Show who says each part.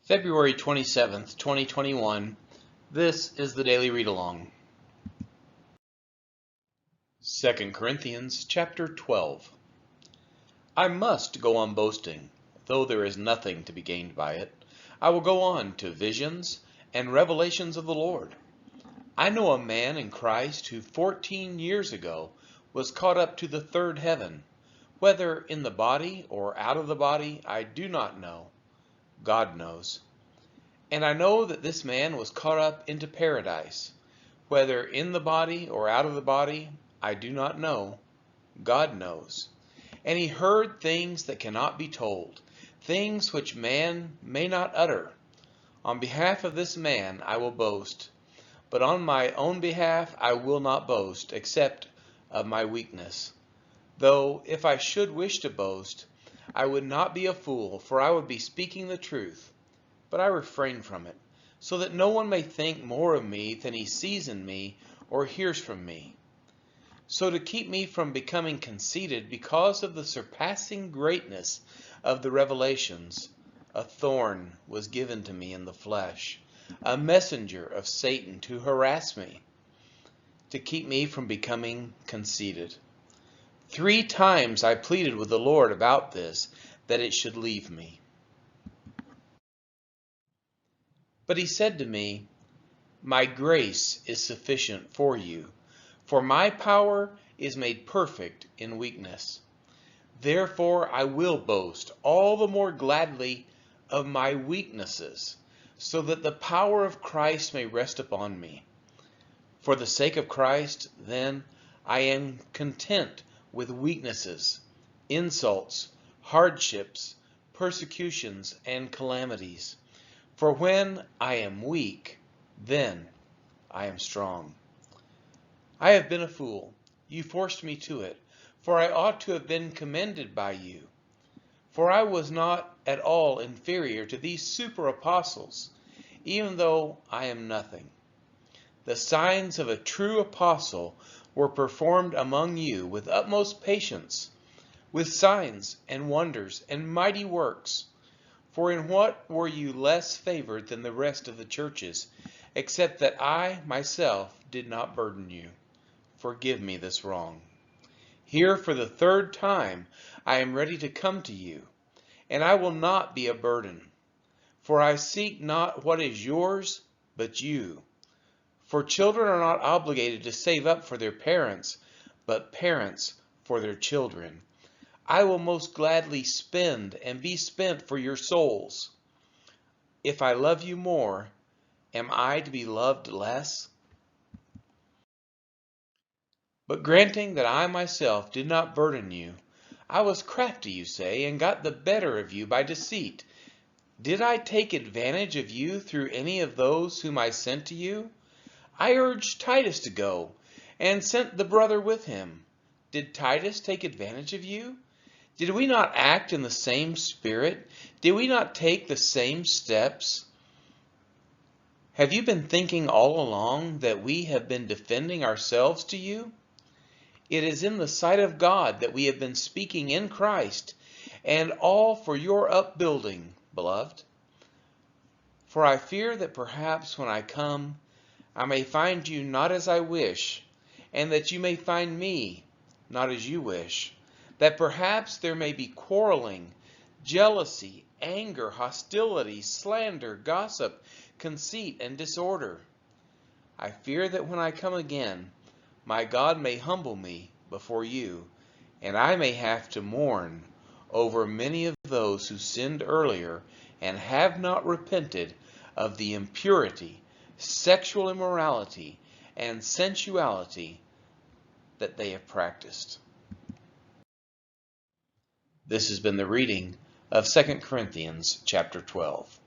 Speaker 1: February 27th, 2021. This is the Daily Read Along. 2 Corinthians chapter 12. I must go on boasting, though there is nothing to be gained by it. I will go on to visions and revelations of the Lord. I know a man in Christ who 14 years ago was caught up to the third heaven. Whether in the body or out of the body, I do not know. God knows. And I know that this man was caught up into paradise. Whether in the body or out of the body, I do not know. God knows. And he heard things that cannot be told, things which man may not utter. On behalf of this man I will boast, but on my own behalf I will not boast, except of my weakness. Though if I should wish to boast, I would not be a fool, for I would be speaking the truth. But I refrain from it, so that no one may think more of me than he sees in me or hears from me. So to keep me from becoming conceited because of the surpassing greatness of the revelations, a thorn was given to me in the flesh, a messenger of Satan to harass me, to keep me from becoming conceited. 3 times I pleaded with the Lord about this, that it should leave me. But he said to me, My grace is sufficient for you, for my power is made perfect in weakness. Therefore I will boast all the more gladly of my weaknesses, so that the power of Christ may rest upon me. For the sake of Christ, then, I am content with weaknesses, insults, hardships, persecutions, and calamities. For when I am weak, then I am strong. I have been a fool. You forced me to it, for I ought to have been commended by you. For I was not at all inferior to these super apostles, even though I am nothing. The signs of a true apostle were performed among you with utmost patience, with signs and wonders and mighty works. For in what were you less favored than the rest of the churches, except that I myself did not burden you? Forgive me this wrong. Here for the 3rd time I am ready to come to you, and I will not be a burden. For I seek not what is yours, but you. For children are not obligated to save up for their parents, but parents for their children. I will most gladly spend and be spent for your souls. If I love you more, am I to be loved less? But granting that I myself did not burden you, I was crafty, you say, and got the better of you by deceit. Did I take advantage of you through any of those whom I sent to you? I urged Titus to go, and sent the brother with him. Did Titus take advantage of you? Did we not act in the same spirit? Did we not take the same steps? Have you been thinking all along that we have been defending ourselves to you? It is in the sight of God that we have been speaking in Christ, and all for your upbuilding, beloved. For I fear that perhaps when I come, I may find you not as I wish, and that you may find me not as you wish. That perhaps there may be quarreling, jealousy, anger, hostility, slander, gossip, conceit, and disorder. I fear that when I come again, my God may humble me before you, and I may have to mourn over many of those who sinned earlier and have not repented of the impurity, sexual immorality, and sensuality that they have practiced. This has been the reading of 2 Corinthians chapter 12.